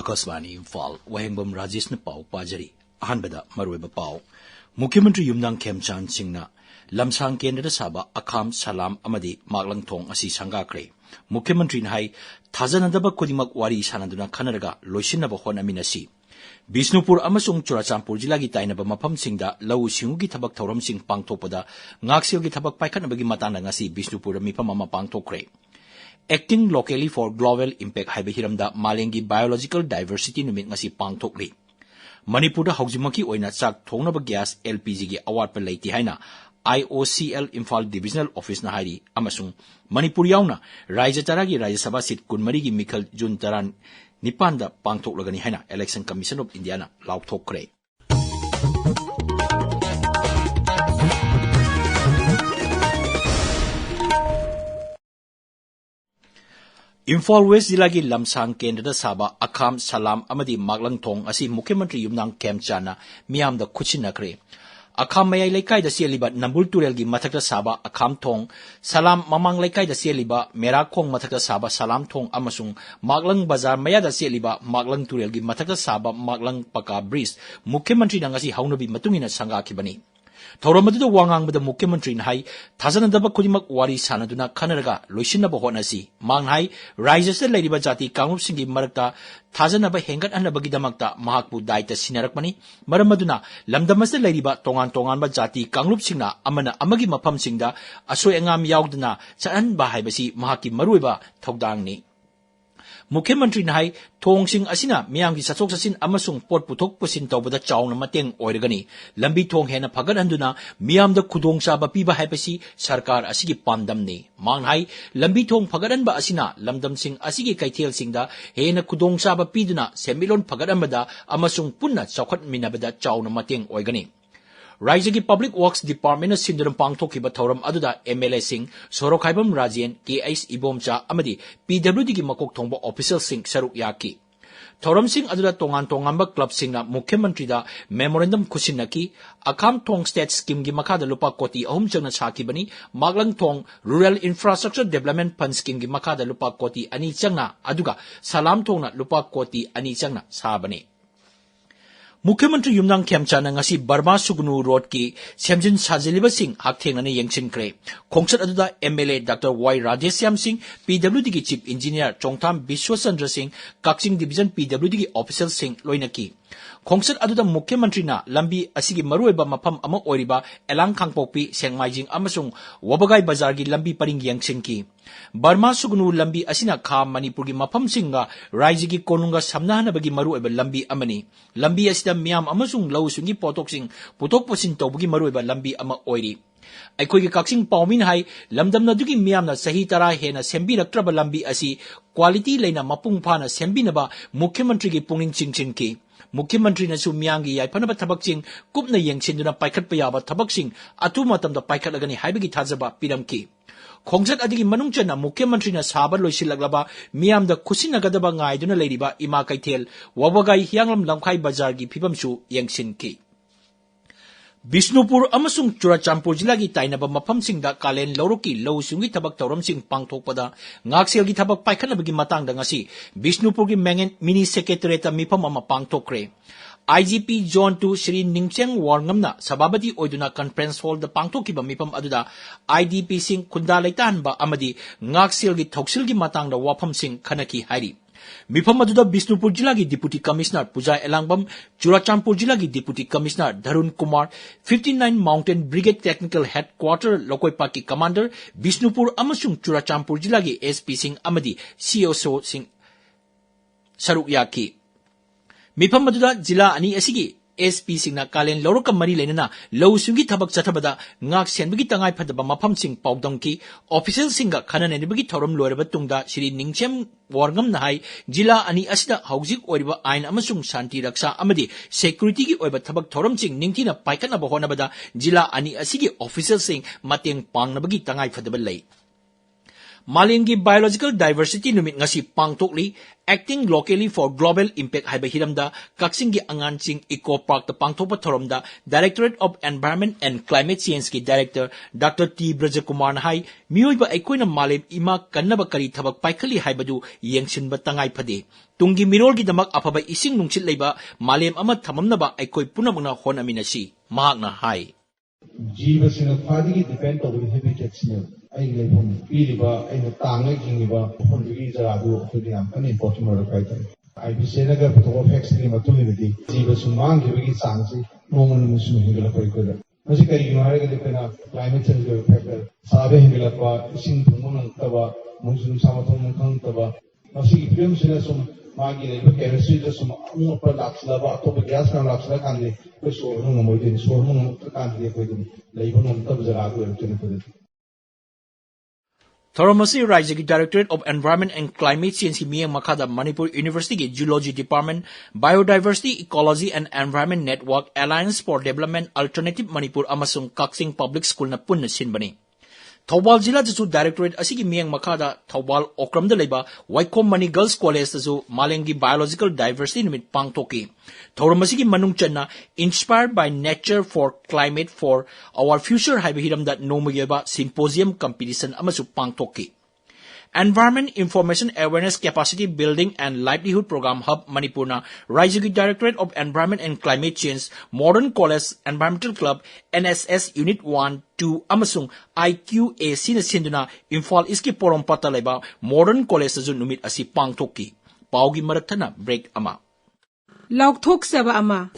Akaswani Imphal Wahengbam Rajesh na pau pajari ahanbada maruiba pau Mukhyamatri Yumnang Khemchan Singna Lamsang Kendra Saba Akham Salam Amadi Maglang Thong Asi Sangakre Mukhyamatri Nahai Thazanadaba Kudimak Wari Sanaduna Kanaraga Loishinaba Honaminasi Bisnupur amasung Churachampur jilagi tainaba mafam singda lau singugi thabak thauram sing pangthokpada ngaksilgi thabak paikhanabagi matangda ngasi Bisnupur mifam ama pangthokre Acting locally for global impact haiba hiramda malengi biological diversity numit ngasi pangthokli Manipur haujimaki oina chak thongnaba gas LPG gi award pa leiti haina IOCL Imphal Divisional Office na hari amasung Manipur yauna Rajya Taragi Rajya Sabha seat kunmari gi Mikhal Jun Taran Nipanda Pangtok Lagani Haina Election Commission of India na Lautok Kre. Imphal West Jilagi Lamsang Kendra Saba Akham Salam Amadi Maglang Thong Asi Mukhyamatri Yumnang Khemchana Miyam da Kuchina Kre. Akham Mayai Laikai da Sialiba Nambul Turelgi Mathakta Saba Akham Thong Salam Mamang Laikai da Sialiba Merakong Mathakta Saba Salam Thong Amasung Maglang Bazar Maya da Sialiba Maglang Turelgi Mathakta Saba Maglang Paka Breeze Mukhyamatri Nangasi Haunabi Matungina Sangakibani Thauramadu Wangang bada Mukhyamatri Nahai Thazanadaba Kudimak Wari Sanaduna Kanaraga Loishinaba Honasi Manghai Rajasa Ladiba Jati Kangrup Singi Marakta Thazanaba Hengat Anabagidamakta Mahakpu Daita Sinarakmani Maramaduna Lamdamasa Ladiba Tongan Tonganba Jati Kangrup Singna Amana Amagi Mapam Singda Asoy Angam Yaudana Saan Bahaibasi Mahaki Maruiba Togdangni Mukhyamatri Nahai Thong Sing Asina Miyamgi Satsok Sasin Amasung Pot Putok Pusin Tawbada Chawna Mateng Oiragani Lambi Thong Hena Phagathanduna Miyamda Khudong Chaba Piba Haibasi Sarkar Asigi Pamdamni Manghai Lambi Thong Phagatanba Asina Lamdam Sing Asigi Kaithel Singda Hena Khudong Chaba Piduna Semilon Phagatanbada Amasung Punna Chawkhat Minabada Chawna Mateng Oigani Rajagi Public Works Department na Sindaram Pangthokiba Thauram aduda MLA Singh Sorokhaibam Rajen KS Ibomcha amadi PWD gi makok thongba official Singh saruk yaki Thauram Singh aduda tongan tongamba club Singh na Mukhyamatri da memorandum khusinaki Akham Thong State Scheme gi makhada lupa koti ahum changna sakibani Maglang Thong Rural Infrastructure Development Fund Scheme gi makhada lupa koti ani changna aduga Salam Thong na lupa koti ani changna sabani Mukhyamatri Yumnang Khemchana ngasi Barma Sugnu Road ki Semjin Sajiliba Singh Hakthengna Yengsin Kre Khongsat aduda MLA Dr. Y. Radhesyam Singh PWD ki Chief Engineer Chongtham Biswachandra Singh Kaksing Division PWD ki Official Singh Loinaki Khongsat aduda Mukhyamatri na lambi asigi maruiba mafam ama oiriba Elang Khangpokpi Sengmaijing amasung Wabagai Bazar gi lambi paring yengsin ki Barma Sugnu lambi asina kha Manipur gi mafam singa Rajya gi konunga samnahanabagi maruiba lambi amani lambi asida miyam amasung lausungi potok sing putok posin tawbagi maruiba lambi ama oiri Aikogi Kaksing Paumin Hai Lamdam Nadugi Miyam na Sahi Tara Hena Sembi Raktraba Lambi Asi Quality Laina Mapung Pana Sembinaba Mukhyamatri gi Punging Chingchin ki Mukhyamatri na su Miyangi Yaipanaba Tabaksing Kupna Yengsinduna Paikat Payaba Tabaksing Atu Matamda Paikat Lagani Haibagi Tazaba Piramki Khongsat adigi manungchana Mukhyamatri na sabar loisilaglaba Miyamda Kusinagadaba Ngaiduna Ladiba Ima Kaithel Wabagai Hianglam Lamkhai Bazar gi Pibamsu Yengsinki Bisnupur amasung Churachampur jilagi tainaba mafam singda kalen lauruki lau sungi tabak tauram sing pangthokpada ngaksel gi tabak paikhanabagi matangda ngasi Bisnupur gi mini secretariat mifam ama pangthokre IGP Zone 2 Shri Ningcheng Warngamna Sababati Oiduna Conference Hall da pangthokiba mifam aduda IDP sing kunda laitanba amadi ngaksel gi thoksil gi matangda wafam sing khanaki hairi Mifam aduda Bisnupur Jilagi Deputy Commissioner Puja Elangbam, Churachampur Jilagi Deputy Commissioner Dharun Kumar, 59 Mountain Brigade Technical Headquarter Lokoipaki Commander, Bisnupur Amasung Churachampur Jilagi SP Singh Amadi, COSO Singh Saruk Yaki. Mifam aduda Jila Ani Asigi, SP Singh na Kalen Loroka Mari Lenana, Low Sungi Tabak Satabada, Ngak Senbagi Tangai Padaba Mapam Singh Paudongki, Official Singa Kanan and Bagi Torum Lorabatungda, Shri Ningchem Warngam Nahai, Jila Ani Asida Hausik Oriba Ain Amasung Santi Raksa Amadi, Security Oiba Tabak Torum Sing Ningtina Paikana Bahonabada, Jila Ani Asigi Official Sing Mateng Pang Nabagi Tangai Fadabalay. Malengi Biological Diversity Numit ngasi pangtokli Acting Locally for Global Impact haiba hiramda Kaksingi Angansing Eco Park the pangtokpa thoromda Directorate of Environment and Climate Change ki Director Dr. T. Brajakumar hai miyoiba aikoina malem ima kannaba kari thabak paikhali haibadu yengsinba tangai phade tungi mirol gi damak afaba ising nungchit leiba malem ama thamamnaba aikoi punamna honaminasi mahakna hai Jiva sina khwadi depend on the habitats ne ai le phom piliba ai na tang gingiba phom gi jara du khudi am kan important mara kai tai ai bi sena ga photo facts ni matung ni di jiva sumang gi sang si nomon musu hingala koi ko da masi kai gi mara ga depena climate change ga factor sabe hingala pa sing thumon taba musu samathon khang taba masi film sina sum magi le chemistry da sum ammo pa laksla ba to gas na laksla kan de ko so no mo de so no kan de ko de leibo no tab jara ko chen ko de Thoramasi Rajagi Directorate of Environment and Climate Change Miyang Makada Manipur University ki Geology Department Biodiversity Ecology and Environment Network Alliance for Development Alternative Manipur amasung Kaksing Public School na punna sinbani Thawbal Jila Jasu Directorate asigi Miyang Makada Thawbal Okram da Leba Waikom Mani Girls College Jasu Malengi Biological Diversity Numit Pangtoki Thoramasi ki Manung Channa Inspired by Nature for Climate for Our Future haiba hiramda Nomuyeba Symposium Competition amasu Pangtoki Environment Information Awareness Capacity Building and Livelihood Program Hub Manipurna Rajagi Directorate of Environment and Climate Change Modern College Environmental Club NSS Unit 1 2 amasung IQA sina sinduna Imphal iski porom pataleba Modern College azu numit asi pangtoki paugi marathana break ama Laukthok saba ama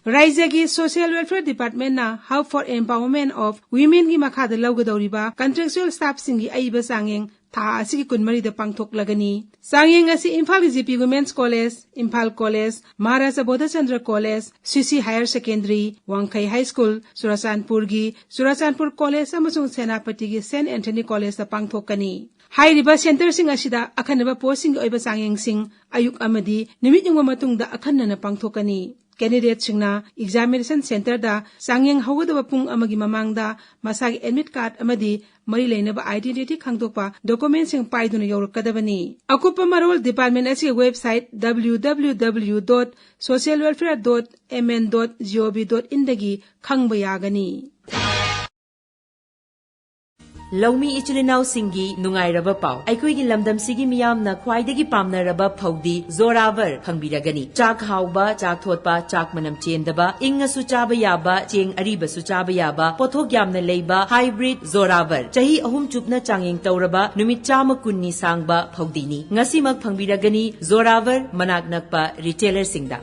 Raizagi Social Welfare Department na Hub for Empowerment of Women gi makhada lawgadawriba contractual staff singi aiba sangeng tha asigi kunmari da pangthok lagani sangeng asi Imphal GP Women's College Imphal College Maharaja Bodhachandra College Sisi Higher Secondary Wangkai High School Surachandpur College amasung Senapati gi St Anthony College da pangthokani Hairiba center sing asida akhanaba posting oiba sangeng sing ayuk amadi nimit yung matungda akhanna na pangthokani Candidate singna examination center da sangyang hawada pung amagi mamangda masagi admit card amadi mari leinaba identity khangdokpa document sing paiduna yorkadabani akupa marol department asi website www.socialwelfare.mn.gov.in dagi khangba yagani Lawmi ichilinaw singi nungairaba pau aikoigi lamdam sigi miyamna khwaidagi pamnaraba phaudi zoravar khangbiragani chak hauba chak thotpa chak manam chendaba ingasu chaba yaba cheng ariba su chaba yaba pothok yamna leiba hybrid zoravar chahi ahum chupna changeng tawraba numit chama kunni sangba phaudini ngasimak phangbiragani zoravar manak nakpa retailer singda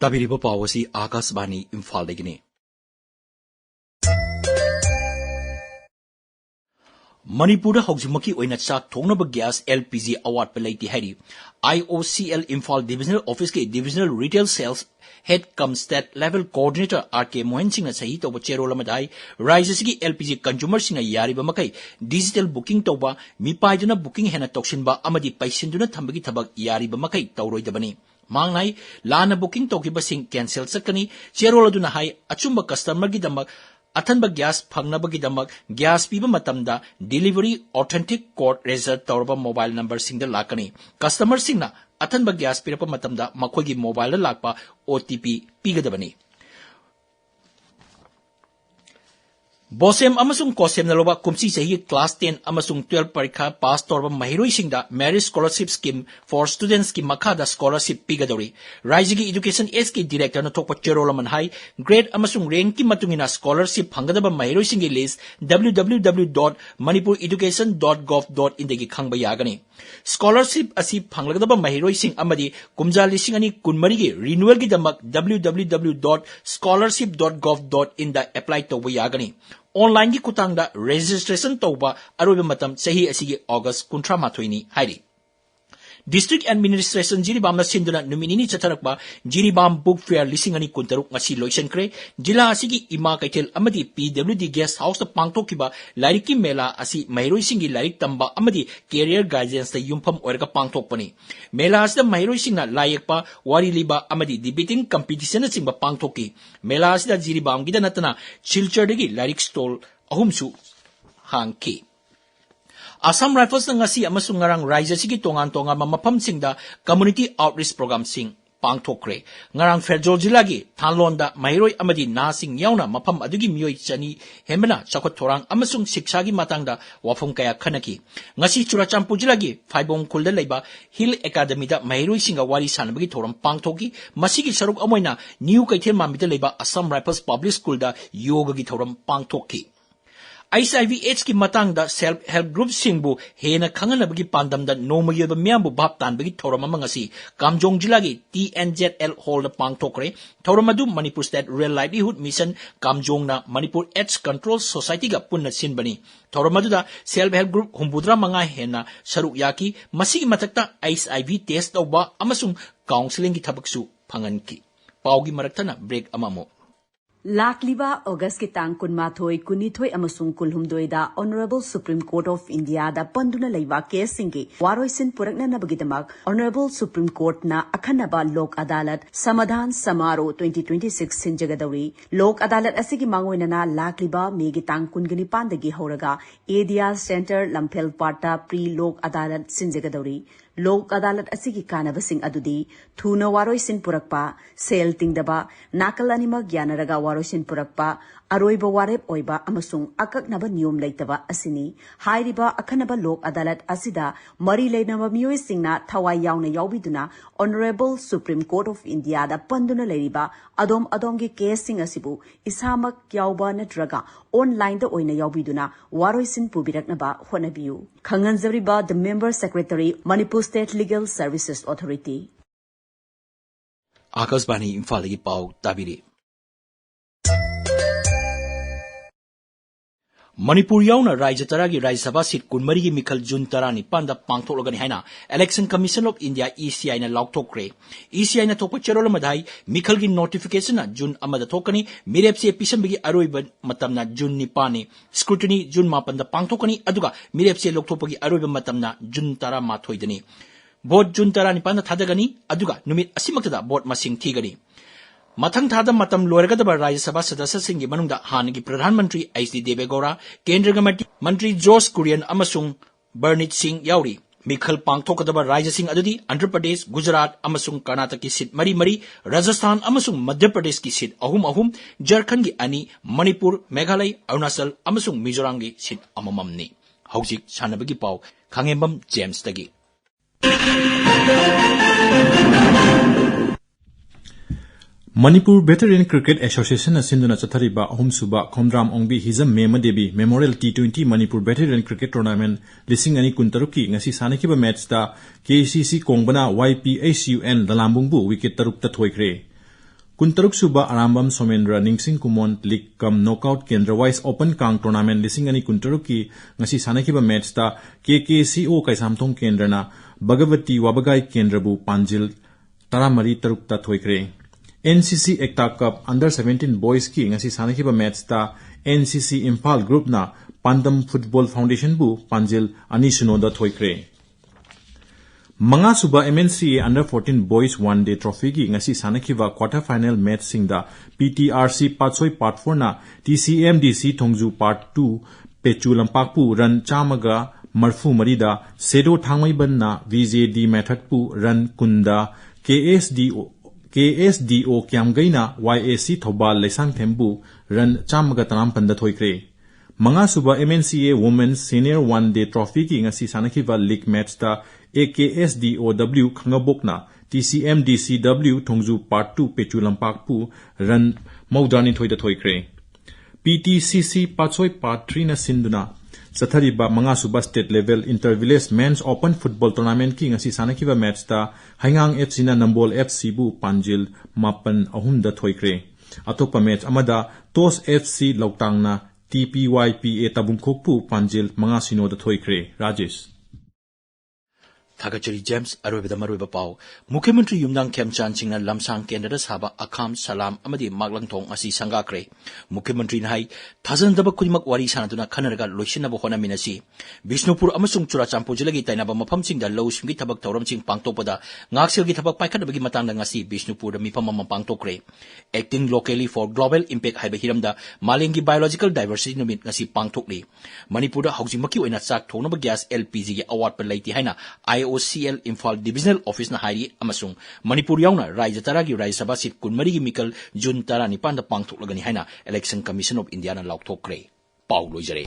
tabiriba pawasi Akashvani Imphal dagini Manipur Haujumaki oina chak thongnaba gas LPG award palaiti hari IOCL Imphal Divisional Office ke Divisional Retail Sales Head cum State Level Coordinator RK Mohan Singh na sahi toba chero lamadai Raijasigi LPG consumer singa yariba makai digital booking toba mipaiduna booking hena toksinba amadi paisinduna thambagi thabak yariba makai tauroidabani mangnai lana booking tokiba sing cancel sakani chero laduna hai achumba customer gi damak Athanba gas phangnabagi damak gas piba matamda delivery authentic code reserve tawraba mobile number singda lakani customer singna athanba gas pirapa matamda makhogi mobile la lakpa OTP pigadabani Bosem amasung kosem naloba kumsi sahi class 10 amasung 12 parikha pass torba mahiroi singda marriage scholarship scheme for students ki makhada scholarship pigadori Raijigi education S ki director na thokpa cherolaman hai grade amasung rank ki matungina scholarship phangadaba mahiroi singi list www.manipureducation.gov.in dagi khangba yagani scholarship asi phanglagadaba mahiroi sing amadi kumja lising ani kunmari gi renewal gi damak www.scholarship.gov.in da apply tawba yagani online gi kutangda registration tawba aroba matam sahi asigi August 13 ni hairi District Administration Jiribam na sinduna numinini chatarakba Jiribam Book Fair lisingani kuntaruk ngasi loisankre jila asigi ima kaitel amadi PWD Guest House na pangtokiba lariki mela asi mairoi singi larik tamba amadi career guidance na yumpham oirga pangtokpani mela asida mairoi singna layekpa wari liba amadi debating competition na singba pangtoki mela asida Jiribam gida natana Silchar dagi larik stall ahumsu hangki Assam Rifles ngasi amasung ngarang Raija sigi tongan-tongan mapamsingda community outreach program sing pangthokre ngarang Ferjol jilagi Thanlonda Mairoi amadi nasing yauna mapam adugi mioi chani hemana chakot thorang amasung shiksha gi matangda wafum kaya khanaki ngasi Churachandpur jilagi Phaibong khulda leiba Hill Academy da Mairoi singa wari sanbagi thoram pangthoki masigi saruk amoina New Kaithel mamida leiba Assam Rifles Public School da yoga gi thoram pangthoki ICIVH ki matang da self help group singbu hena khanganabagi pandam da nomagil ba myambu bhap tanbagi thorama mangasi Kamjong jilagi TNZL hall da pangthokre thoramadu Manipur State Rural Livelihood Mission Kamjong na Manipur AIDS Control Society ga punna sinbani thoramadu da self help group humbudra manga hena saruk yaki masigi matakta ICIV test tawba amasung counseling gi thabaksu phanganki paugi maraktana break amamo Lakliba August ki tang kunmathoi kunithoi amasung kulhumdoida Honorable Supreme Court of India da panduna leiwa case singi waroisin purakna nabagidamak Honorable Supreme Court na akhanaba Lok Adalat Samadhan Samaro 2026 sinjagadawi Lok Adalat asigi mangoina na Lakliba megi tang kungani pandagi horaga Adia Center Lamphel Parta Pre Lok Adalat sinjagadawi Lok Adalat asigi kanabasing adudi thuna waroisin purakpa sel tingdaba nakal animag yanaraga waroisin purakpa aroiba warep oiba amasung akaknaba niyom leitaba asini hairiba akhanaba Lok Adalat asida mari leinaba miyoi singna thawai yauna yaubiduna Honorable Supreme Court of India da panduna leiriba adom-adomgi case sing asibu isamak yauba natraga online da oina yaubiduna waroisin pubiraknaba honabiu Khanganjariba the Member Secretary Manipur State Legal Services Authority Akasbani Imphal gi pau tabiri Manipur yauna Raija Taragi Rajya Sabha seat kunmari gi mikhal June 19 da pangthologani haina Election Commission of India ECI na lauktokre ECI na thokpa cherol madai mikhal gi notification na June amada thokani mirep se pisambagi aroiba matamna June 9 ni scrutiny June 9 da pangthokani aduga mirep se loktopagi aroiba matamna June 13 dani vote June 19 na thadagani aduga numit asimakta vote masing thigani Mathang thada matam loiragadaba Rajya Sabha sadasya singgi manungda hanagi Pradhan Mantri H.D. Devegowda Kendra Mantri George Kurian amasung Bernit Singh yauri mikhal pangthokadaba Rajya Singh adudi Andhra Pradesh Gujarat amasung Karnataka ki seat mari Rajasthan amasung Madhya Pradesh ki seat ahum Jharkhand gi ani Manipur Meghalaya Arunachal amasung Mizoram gi seat amamamni hojik sanabagi pau Khangembam James tagi Manipur Veteran Cricket Association asinduna chathariba ahumsuba Khomdram Ongbi Hizam Mema Devi Memorial T20 Manipur Veteran Cricket Tournament lising ani kuntaruki ngasi sanakiba match da KCC Kongbana YPHUN Dalambungbu wicket taruk ta thoikre kuntaruk suba Arambam Somendra Ningsing Kumon League Kam Knockout Kendra Wise Open Kang Tournament lising ani kuntaruki ngasi sanakiba match da KKCO Kaisamthong Kendra na Bhagavati Wabagai Kendrabu Panjil Taramari taruk ta thoikre NCC Ekta Cup Under 17 Boys ki ngasi sanakiba match ta NCC Imphal Group na Pandam Football Foundation bu Panjil ani sunoda thoikre Manga suba MNCA Under 14 Boys One Day Trophy ki ngasi sanakiba quarter final match singda PTRC Patsoi Part 4 na TCMDC Thongju Part 2 Pechu Lampakpu Run Chamaga Marfu Marida Sedo Thangmaiban na VJD Method pu Run Kunda KSDO Kyamgaina YAC Thobal Lesang Thembu Run Chamaga Tanam Panda Thoikre Manga suba MNCA Women's Senior One Day Trophy ki ngasi sanakiba league match ta AKSDOW Khangabokna TCMDCW Thongju Part 2 Pechu Lampakpu Run Maudani Thoida Thoikre PTCC Patsoi Part 3 na sinduna Sathariba Manga Suba State Level Inter-Village Men's Open Football Tournament ki ngasi sanakiba match ta Haingang FC na Nambol FC bu Panjil Mapan ahunda thoikre Atopa match amada Tos FC Lautang na TPYPA Tabungkhok pu Panjil Manga Sinoda thoikre Rajesh Thagachari James Arubida Maruba Pau, Mukhyamantri Yumnang Khemchan Chingna Lamsang Kendra Saba Akham Salam Amadi Maglangtong Asi Sangakre, Mukhyamantri Nai, Tazan Daba Kudimak Wari Sanatuna Kanaraga Lushina Bohona Minasi, Bishnupur Amasung Churachampo Jilagi Tainaba Mapamsing the Low Smith Tabak Tauram Ching Pangtopada, Naxil Gitabak Paika Bagi Matanga Ngasi, Bishnupur Mipamam Pangtokre, acting locally for global impact Hibahiramda, Malingi Biological Diversity Numit Ngasi Pangtokli, Manipura Housing Maki in a sack Tonaba Gas LPG Award Pelati Haina, IOCL Imphal Divisional Office na Hairi Amasung Manipur yauna Raja Taragi Raja Sabha Sit Kunmari Mikal Jun Tara Nipan da Pangtok Lagani Haina Election Commission of India na Lauktok Kre Paulo Jare